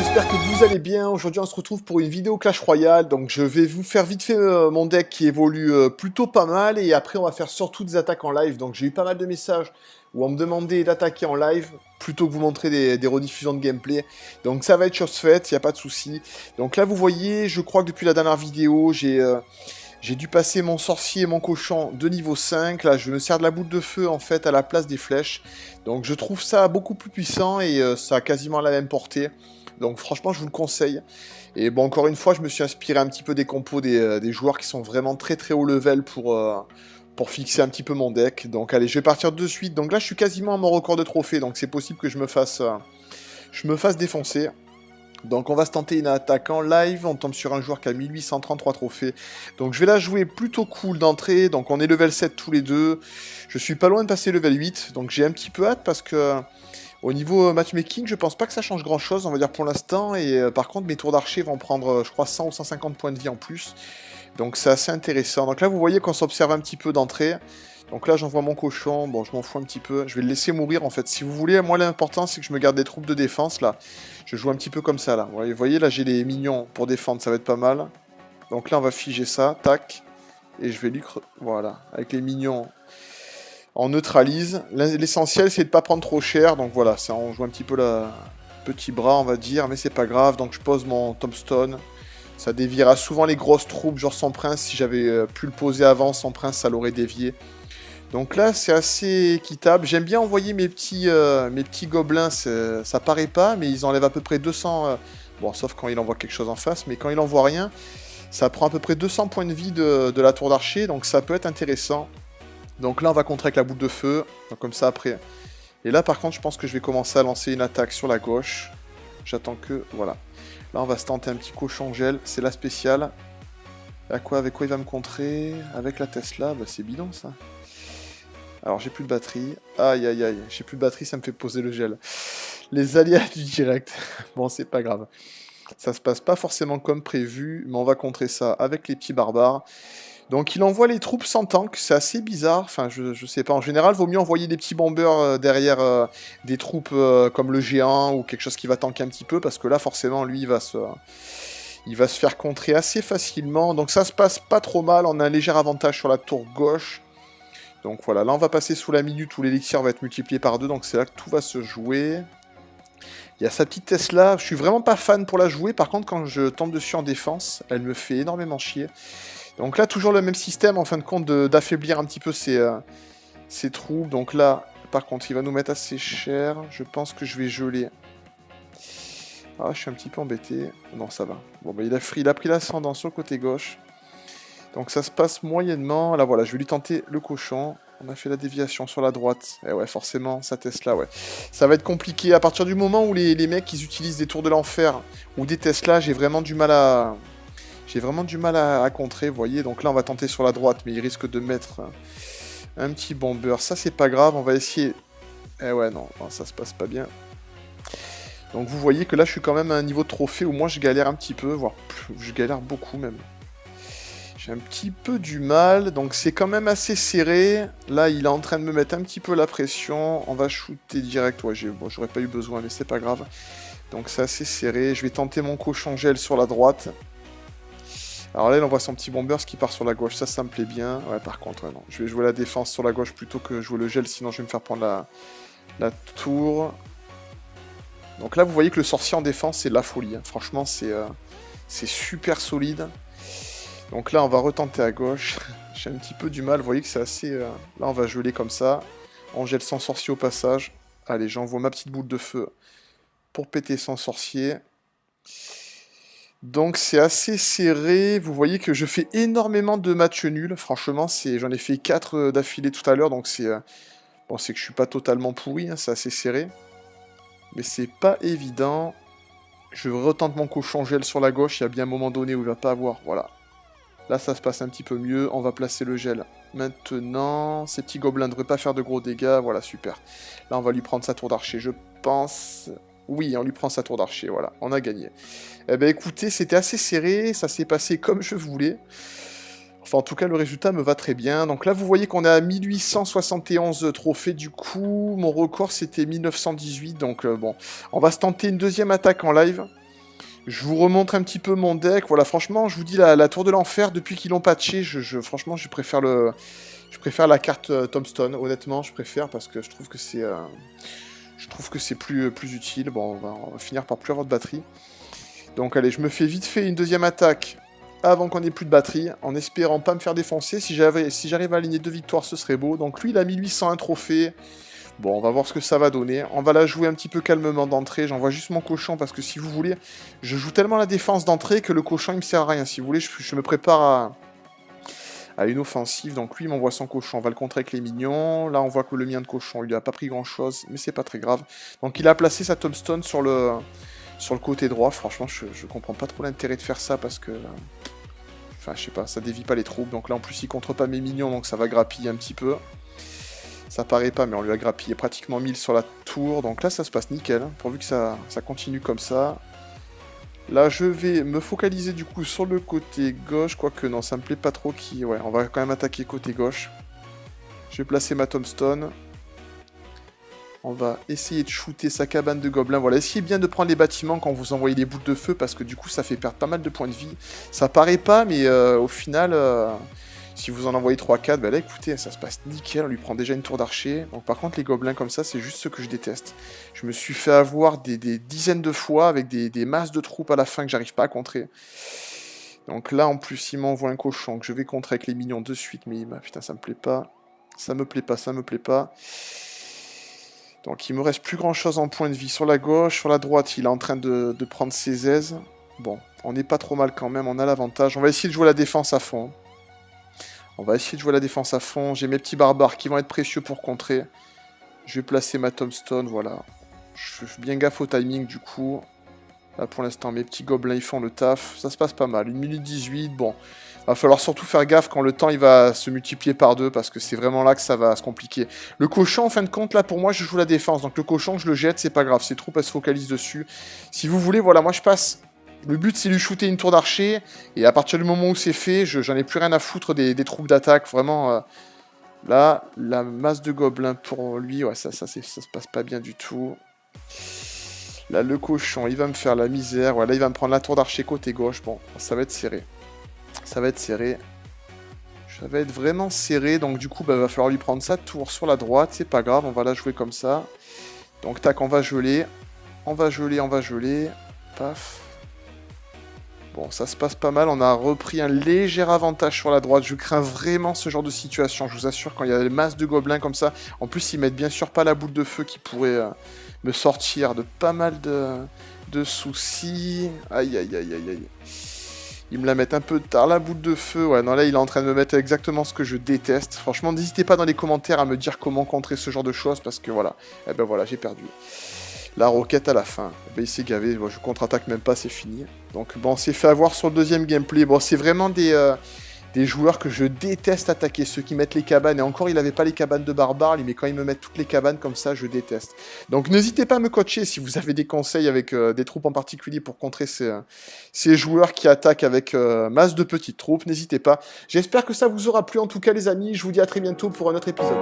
j'espère que vous allez bien. Aujourd'hui, on se retrouve pour une vidéo Clash Royale. Donc, je vais vous faire vite fait mon deck qui évolue plutôt pas mal. Et après, on va faire surtout des attaques en live. Donc, j'ai eu pas mal de messages où on me demandait d'attaquer en live plutôt que vous montrer des rediffusions de gameplay. Donc, ça va être chose faite, il n'y a pas de souci. Donc là, vous voyez, je crois que depuis la dernière vidéo, j'ai dû passer mon sorcier et mon cochon de niveau 5. Là, je me sers de la boule de feu, en fait, à la place des flèches. Donc, je trouve ça beaucoup plus puissant et ça a quasiment la même portée. Donc, franchement, je vous le conseille. Et bon, encore une fois, je me suis inspiré un petit peu des compos des joueurs qui sont vraiment très très haut level pour fixer un petit peu mon deck. Donc, allez, je vais partir de suite. Donc là, je suis quasiment à mon record de trophée. Donc, c'est possible que je me fasse défoncer. Donc on va se tenter une attaque en live, on tombe sur un joueur qui a 1833 trophées. Donc je vais la jouer plutôt cool d'entrée, donc on est level 7 tous les deux. Je suis pas loin de passer level 8, donc j'ai un petit peu hâte parce que au niveau matchmaking, je pense pas que ça change grand chose, on va dire pour l'instant. Et par contre mes tours d'archer vont prendre je crois 100 ou 150 points de vie en plus. Donc c'est assez intéressant. Donc là vous voyez qu'on s'observe un petit peu d'entrée. Donc là, j'envoie mon cochon. Bon, je m'en fous un petit peu. Je vais le laisser mourir, en fait. Si vous voulez, moi, l'important, c'est que je me garde des troupes de défense, là. Je joue un petit peu comme ça, là. Vous voyez, là, j'ai les minions pour défendre. Ça va être pas mal. Donc là, on va figer ça. Tac. Et je vais lui... Voilà. Avec les minions, on neutralise. L'essentiel, c'est de ne pas prendre trop cher. Donc voilà, ça, on joue un petit peu le petit bras, on va dire. Mais c'est pas grave. Donc je pose mon tombstone. Ça déviera souvent les grosses troupes, genre son prince. Si j'avais pu le poser avant, son prince, ça l'aurait dévié. Donc là, c'est assez équitable. J'aime bien envoyer mes petits gobelins. Ça paraît pas, mais ils enlèvent à peu près 200... Bon, sauf quand il envoie quelque chose en face, mais quand il envoie rien, ça prend à peu près 200 points de vie de la tour d'archer, donc ça peut être intéressant. Donc là, on va contrer avec la boule de feu, donc comme ça après. Et là, par contre, je pense que je vais commencer à lancer une attaque sur la gauche. J'attends que... Voilà. Là, on va se tenter un petit cochon gel, c'est la spéciale. Avec quoi il va me contrer? Avec la Tesla, bah c'est bidon ça. Alors j'ai plus de batterie. Aïe aïe aïe, j'ai plus de batterie, ça me fait poser le gel. Les aléas du direct. Bon, c'est pas grave. Ça se passe pas forcément comme prévu, mais on va contrer ça avec les petits barbares. Donc il envoie les troupes sans tank, c'est assez bizarre. Enfin, je sais pas. En général, vaut mieux envoyer des petits bombers derrière des troupes comme le géant ou quelque chose qui va tanker un petit peu, parce que là, forcément, lui, il va se faire contrer assez facilement. Donc ça se passe pas trop mal. On a un léger avantage sur la tour gauche. Donc voilà, là on va passer sous la minute où l'élixir va être multiplié par 2, donc c'est là que tout va se jouer. Il y a sa petite Tesla, je suis vraiment pas fan pour la jouer, par contre quand je tombe dessus en défense, elle me fait énormément chier. Donc là toujours le même système en fin de compte d'affaiblir un petit peu ses troupes, donc là par contre il va nous mettre assez cher, je pense que je vais geler. Ah je suis un petit peu embêté, non ça va. Bon bah il a pris l'ascendant sur le côté gauche. Donc ça se passe moyennement. Là voilà, je vais lui tenter le cochon. On a fait la déviation sur la droite. Et ouais, forcément, sa Tesla, ouais. Ça va être compliqué. À partir du moment où les mecs, ils utilisent des tours de l'enfer ou des Tesla, j'ai vraiment du mal à... contrer, vous voyez. Donc là, on va tenter sur la droite, mais il risque de mettre un petit bomber. Ça, c'est pas grave, on va essayer... Eh ouais, non, ça se passe pas bien. Donc vous voyez que là, je suis quand même à un niveau de trophée où moi, je galère un petit peu, voire je galère beaucoup même. J'ai un petit peu du mal, donc c'est quand même assez serré. Là, il est en train de me mettre un petit peu la pression. On va shooter direct. Ouais, bon, j'aurais pas eu besoin, mais c'est pas grave. Donc c'est assez serré. Je vais tenter mon cochon gel sur la droite. Alors là, il envoie son petit bomber qui part sur la gauche. Ça me plaît bien. Ouais, par contre, ouais, non. Je vais jouer la défense sur la gauche plutôt que jouer le gel, sinon je vais me faire prendre la tour. Donc là, vous voyez que le sorcier en défense, c'est de la folie. Hein. Franchement, c'est super solide. Donc là, on va retenter à gauche. J'ai un petit peu du mal. Vous voyez que c'est assez... Là, on va geler comme ça. On gèle son sorcier au passage. Allez, j'envoie ma petite boule de feu pour péter son sorcier. Donc, c'est assez serré. Vous voyez que je fais énormément de matchs nuls. Franchement, j'en ai fait 4 d'affilée tout à l'heure. Donc, c'est bon, c'est que je suis pas totalement pourri. Hein, c'est assez serré. Mais c'est pas évident. Je retente mon cochon gel sur la gauche. Il y a bien un moment donné où il va pas avoir... Voilà. Là, ça se passe un petit peu mieux. On va placer le gel. Maintenant, ces petits gobelins ne devraient pas faire de gros dégâts. Voilà, super. Là, on va lui prendre sa tour d'archer, je pense. Oui, on lui prend sa tour d'archer. Voilà, on a gagné. Eh ben, écoutez, c'était assez serré. Ça s'est passé comme je voulais. Enfin, en tout cas, le résultat me va très bien. Donc là, vous voyez qu'on est à 1871 trophées. Du coup, mon record, c'était 1918. Donc, bon, on va se tenter une deuxième attaque en live. Je vous remontre un petit peu mon deck. Voilà, franchement, je vous dis, la tour de l'enfer, depuis qu'ils l'ont patché, franchement, je préfère la carte Tombstone. Honnêtement, je préfère parce que je trouve que c'est plus utile. Bon, on va finir par plus avoir de batterie. Donc, allez, je me fais vite fait une deuxième attaque avant qu'on ait plus de batterie, en espérant pas me faire défoncer. Si j'arrive à aligner 2 victoires, ce serait beau. Donc, lui, il a 1801 trophées. Bon, on va voir ce que ça va donner. On va la jouer un petit peu calmement d'entrée. J'envoie juste mon cochon parce que si vous voulez, je joue tellement la défense d'entrée que le cochon, il me sert à rien. Si vous voulez, je me prépare à une offensive. Donc lui, il m'envoie son cochon. On va le contrer avec les minions. Là, on voit que le mien de cochon, il a pas pris grand-chose, mais c'est pas très grave. Donc il a placé sa tombstone sur le côté droit. Franchement, je comprends pas trop l'intérêt de faire ça parce que... Enfin, je sais pas, ça dévie pas les troupes. Donc là, en plus, il contre pas mes minions, donc ça va grappiller un petit peu. Ça paraît pas, mais on lui a grappillé pratiquement 1000 sur la tour. Donc là, ça se passe nickel, hein, pourvu que ça continue comme ça. Là, je vais me focaliser du coup sur le côté gauche. Quoique, non, ça me plaît pas trop. Ouais, on va quand même attaquer côté gauche. Je vais placer ma tombstone. On va essayer de shooter sa cabane de gobelins. Voilà, essayez bien de prendre les bâtiments quand vous envoyez les boules de feu, parce que du coup, ça fait perdre pas mal de points de vie. Ça paraît pas, mais au final... Si vous en envoyez 3-4, bah là écoutez, ça se passe nickel, on lui prend déjà une tour d'archer. Donc par contre les gobelins comme ça, c'est juste ce que je déteste. Je me suis fait avoir des dizaines de fois avec des masses de troupes à la fin que j'arrive pas à contrer. Donc là en plus il m'envoie un cochon que je vais contrer avec les minions de suite, mais putain ça me plaît pas. Ça me plaît pas, ça me plaît pas. Donc il me reste plus grand chose en point de vie sur la gauche, sur la droite il est en train de prendre ses aises. Bon, on n'est pas trop mal quand même, on a l'avantage. On va essayer de jouer la défense à fond. On va essayer de jouer la défense à fond. J'ai mes petits barbares qui vont être précieux pour contrer. Je vais placer ma tombstone, voilà. Je fais bien gaffe au timing du coup. Là pour l'instant, mes petits gobelins ils font le taf. Ça se passe pas mal. 1 minute 18, bon. Va falloir surtout faire gaffe quand le temps il va se multiplier par 2 parce que c'est vraiment là que ça va se compliquer. Le cochon, en fin de compte, là pour moi je joue la défense. Donc le cochon, je le jette, c'est pas grave. Ses troupes elles se focalisent dessus. Si vous voulez, voilà, moi je passe... Le but, c'est lui shooter une tour d'archer, et à partir du moment où c'est fait, j'en ai plus rien à foutre des troupes d'attaque. Vraiment, là, la masse de gobelins pour lui, ouais, ça se passe pas bien du tout. Là, le cochon, il va me faire la misère. Ouais, là, il va me prendre la tour d'archer côté gauche. Bon, ça va être serré. Ça va être serré. Ça va être vraiment serré, donc du coup, bah, va falloir lui prendre sa tour sur la droite. C'est pas grave, on va la jouer comme ça. Donc, tac, on va geler. On va geler, on va geler. Paf. Bon, ça se passe pas mal, on a repris un léger avantage sur la droite. Je crains vraiment ce genre de situation, je vous assure, quand il y a des masses de gobelins comme ça. En plus, ils mettent bien sûr pas la boule de feu qui pourrait me sortir de pas mal de soucis. Aïe, aïe, aïe, aïe, aïe. Ils me la mettent un peu tard, la boule de feu. Ouais, non, là, il est en train de me mettre exactement ce que je déteste. Franchement, n'hésitez pas dans les commentaires à me dire comment contrer ce genre de choses, parce que voilà, eh ben voilà, j'ai perdu. La roquette à la fin. Ben, il s'est gavé, bon, je contre-attaque même pas, c'est fini. Donc bon, on s'est fait avoir sur le deuxième gameplay. Bon, c'est vraiment des joueurs que je déteste attaquer, ceux qui mettent les cabanes. Et encore, il n'avait pas les cabanes de barbares, mais quand ils me mettent toutes les cabanes comme ça, je déteste. Donc n'hésitez pas à me coacher si vous avez des conseils avec des troupes en particulier pour contrer ces joueurs qui attaquent avec masse de petites troupes. N'hésitez pas. J'espère que ça vous aura plu en tout cas les amis. Je vous dis à très bientôt pour un autre épisode.